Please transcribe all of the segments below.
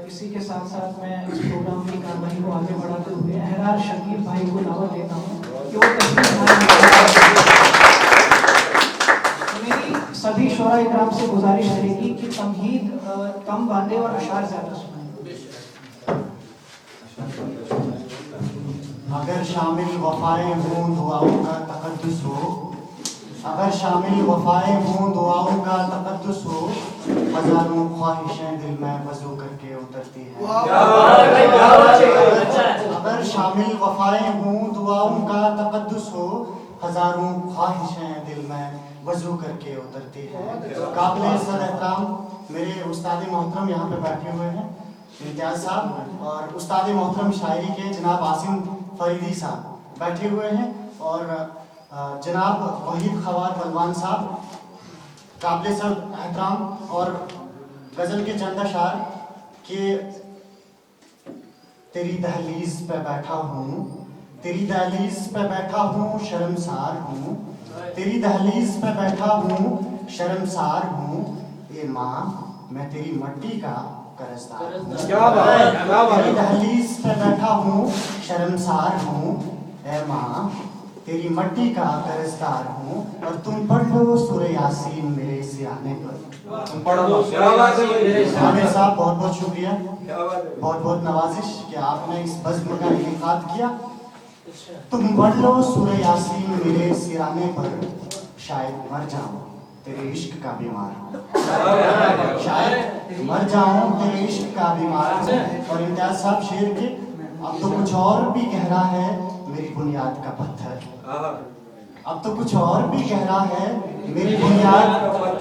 इसी के साथ साथ मैं इस प्रोग्राम की कार्रवाई को आगे बढ़ाते हुए अहरार शकील भाई को दावत देता हूँ कि वो मेरी सभी शोरा इकराम से गुजारिश रहेगी कि तमहीद कम बांधे और अशार ज़्यादा सुनाएं। अगर शामिल वफ़ाएं हों दुआओं का तक़द्दुस हो, अगर शामिल वफ़ाएं हों दुआओं का तक़द्दुस हो, हज़ारों ख्वाहिशें दिल में वज़ू करके उतरती हैं। अगर शामिल वफ़ाएं हों दुआओं का तक़द्दुस हो, हज़ारों ख्वाहिशें दिल में वज़ू करके उतरती हैं। काबिल सद एहतराम मेरे उस्ताद मोहतरम यहाँ पे बैठे हुए हैं, इम्तियाज़ साहब, और उस्ताद मोहतरम शायरी के जनाब आसिम फरीदी साहब बैठे हुए हैं, और जनाब वहीद खवार बलवान साहब काबिल सद एहतराम और गज़ल के चंद अशार के तेरी दहलीज पे बैठा हूँ, तेरी दहलीज पे बैठा हूँ शर्मसार हूँ, तेरी दहलीज पे बैठा हूँ शर्मसार हूँ, ए माँ मैं तेरी मट्टी का कर्जदार हूँ। क्या बात है, क्या बात है। तेरी दहलीज पे बैठा हूँ शर्मसार हूँ, ए माँ तेरी मट्टी का कर्जदार हूँ, और तुम पढ़ लो सूरह यासीन मेरे सिरहाने पर। तुम पढ़ लो। क्या बात है भाई। आमिर साहब बहुत बहुत शुक्रिया, बहुत बहुत नवाजिश कि आपने इस बज़्म का इनेकाद किया। तुम पढ़ लो सूरह यासीन मेरे सिरहाने पर, शायद मर जाऊं तेरे इश्क का बीमार हूं, शायद मर जाऊं तेरे इश्क का बीमार हूं। और इम्तियाज साहब शेर के अब तो कुछ और भी गहरा है मेरी बुनियाद का पत्थर, अब तो कुछ और भी गहरा है मेरी बुनियाद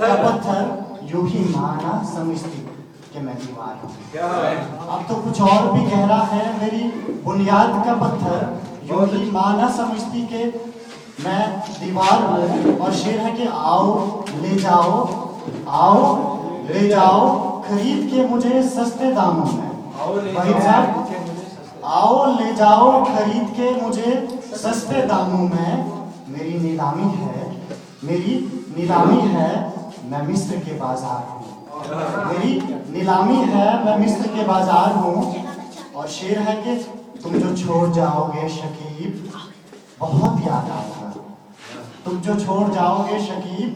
का पत्थर, यूं ही माना समझती कि मैं दीवार हूँ। अब तो कुछ और भी गहरा है मेरी बुनियाद का पत्थर, यूं ही माना समझती कि मैं दीवार हूँ। और शेर है कि आओ ले जाओ, आओ ले जाओ खरीद के मुझे सस्ते दामों में। वहीद साहब, आओ ले जाओ खरीद के मुझे सस्ते दामों में, मेरी नीलामी है, मेरी नीलामी है, मैं मिस्र के बाजार हूँ, मेरी नीलामी है, मैं मिस्र के बाजार हूँ। और शेर है कि तुम जो छोड़ जाओगे शकीब बहुत याद आऊंगा, तुम जो छोड़ जाओगे शकीब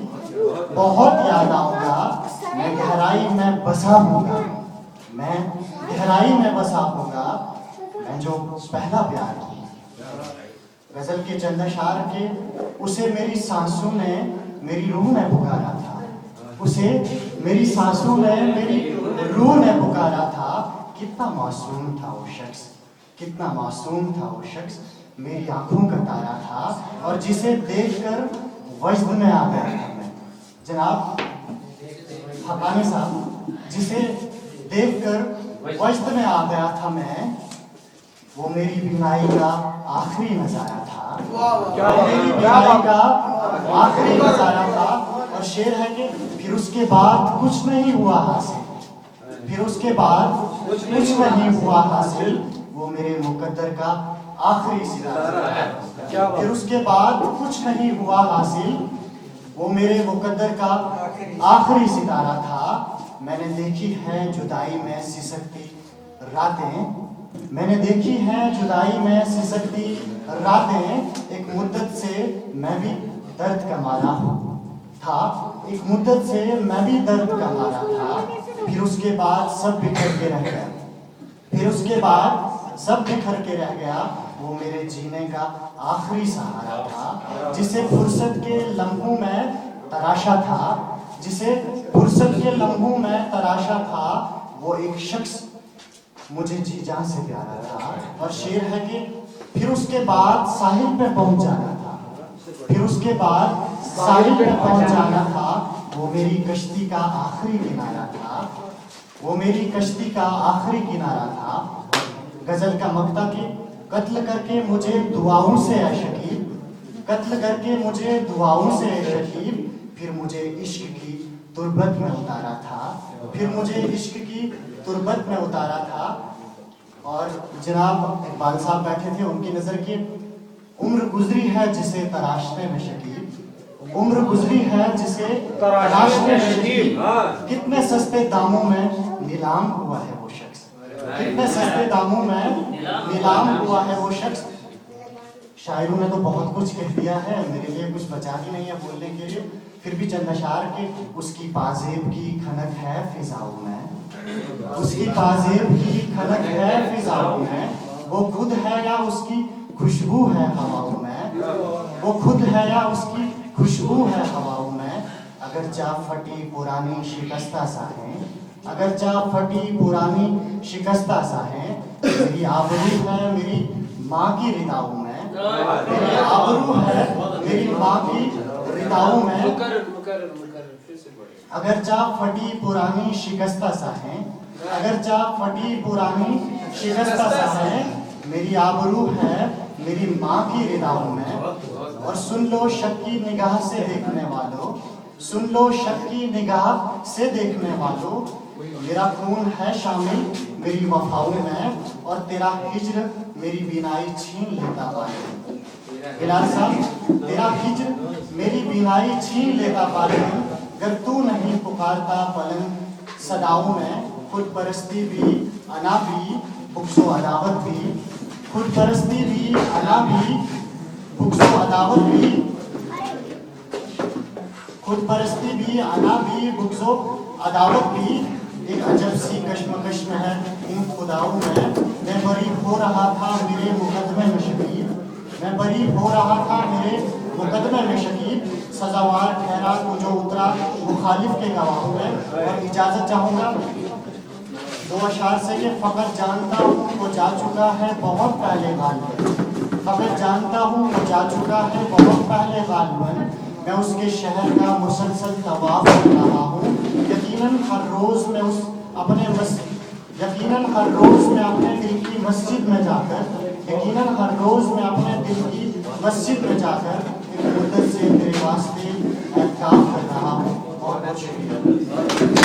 बहुत याद आऊंगा, मैं गहराई में बसा हूँगा, मैं गहराई में बसा हूँगा, मैं जो पहला प्यार की। गजल के चंद अशार के उसे मेरी सांसों ने मेरी रूह ने पुकारा था, उसे मेरी सांसों ने मेरी रूह ने पुकारा था। कितना मासूम था वो शख्स, कितना मासूम था वो शख्स, मेरी आंखों का तारा था, और जिसे देखकर वज्द में आ गया था मैं। जनाब हकानी साहब, जिसे देखकर वज्द में आ गया था मैं, वो मेरी बीमारी का आखिरी नजारा था, मेरी बीमारी का आखिरी नजारा था। और शेर है कि फिर उसके बाद कुछ नहीं हुआ हासिल, फिर उसके बाद कुछ नहीं हुआ हासिल, वो मेरे मुकद्दर का आखिरी सितारा था। फिर उसके बाद कुछ नहीं हुआ हासिल, वो मेरे मुकद्दर का आखिरी सितारा था। मैंने देखी है जुदाई में सिसकती रातें, मैंने देखी है जुदाई में सिसकती रातें, एक मुद्दत से मैं भी दर्द का मारा था, एक मुद्दत से मैं भी दर्द का मारा था। फिर उसके बाद सब बिखर के रह गया, फिर उसके बाद सब बिखर के रह गया, वो मेरे जीने का आखिरी सहारा था, जिसे फुर्सत के लम्हों में तराशा था, जिसे फुर्सत के लम्हों में तराशा था, वो एक शख्स मुझे जी जान से प्यारा था। और शेर है कि फिर उसके बाद साहिल पे पहुंच जाना था, फिर उसके बाद साहिल पे पहुंच जाना था, वो मेरी कश्ती का आखिरी किनारा था, वो मेरी कश्ती का आखिरी किनारा था। गजल का मक्ता कि कत्ल करके मुझे दुआओं से है शकीब, कत्ल करके मुझे दुआओं से है शकीब, फिर मुझे इश्क की तुरबत में उतारा था, फिर मुझे इश्क की तुरबत में उतारा था। और जनाब इकबाल साहब बैठे थे, उनकी नज़र की उम्र गुजरी है जिसे तराशने में शकीब, उम्र गुजरी है जिसे तराशने में शकीब, कितने सस्ते दामों में नीलाम हुआ है वो शख्स, कितने सस्ते दामों में नीलाम हुआ है वो शख्स। शायरों ने तो बहुत कुछ कह दिया है, मेरे लिए कुछ बचा ही नहीं है बोलने के लिए, फिर भी चंद अशार के उसकी पाजेब की खनक है फिजाओं में, उसकी पाजेब की खनक है फिजाओं में, वो खुद है या उसकी खुशबू है हवाओं में, वो खुद है या उसकी खुशबू है हवाओं में। अगर चा फटी पुरानी शिकस्ता सा है, अगर चा फटी पुरानी शिकस्ता सा है, मेरी आबरू है मेरी माँ की रिदाओं में, मेरी आबरू है मेरी माँ की रिदाओं में। अगर चा फटी पुरानी शिकस्ता सा है, अगर चा फटी पुरानी शिकस्ता सा है, मेरी आबरू है मेरी माँ की रिदाओं में। और सुन लो शक की निगाह से देखने वालों, सुन लो शक की निगाह से देखने वालों, मेरा खून है शामिल मेरी वफाओं में, और तेरा हिज्र मेरी बीनाई छीन लेता बालिग़। बिलाल साहब, तेरा हिज्र मेरी बीनाई छीन लेता बालिग़, गर तू नहीं पुकारता पलंग सदाओं में। खुद परस्ती भी अना भी बुक्सो अदावत भी, खुद परस्ती भी अना भी बुक्सो अदावत भी, खुद परस्ती भी अना भी बुक्सो अदावत भी। एक अजब सी कश्मकश में है इन खुदाओं में, मैं बरी हो रहा था मेरे मुकदमे में शकीब, मैं बरी हो रहा था मेरे मुकदमे में शकीब, सजावार ठहरा को जो उतरा मुखालिफ के गवाहों में। और इजाज़त चाहूँगा दो अशार से कि फ़कत जानता हूँ वो जा चुका है बहुत पहले गालिबन, फ़कत जानता हूँ वो जा चुका है बहुत पहले गालिबन, मैं उसके शहर का मुसलसल तवाफ कर रहा हूँ। यकीनन हर रोज़ मैं उस अपने यकीनन हर रोज़ मैं अपने दिल की मस्जिद में जाकर, यकीनन हर रोज़ मैं अपने दिल की मस्जिद में जाकर एक मुद्दत से तेरे वास्ते एहतिकाफ कर रहा हूँ। बहुत बहुत शुक्रिया।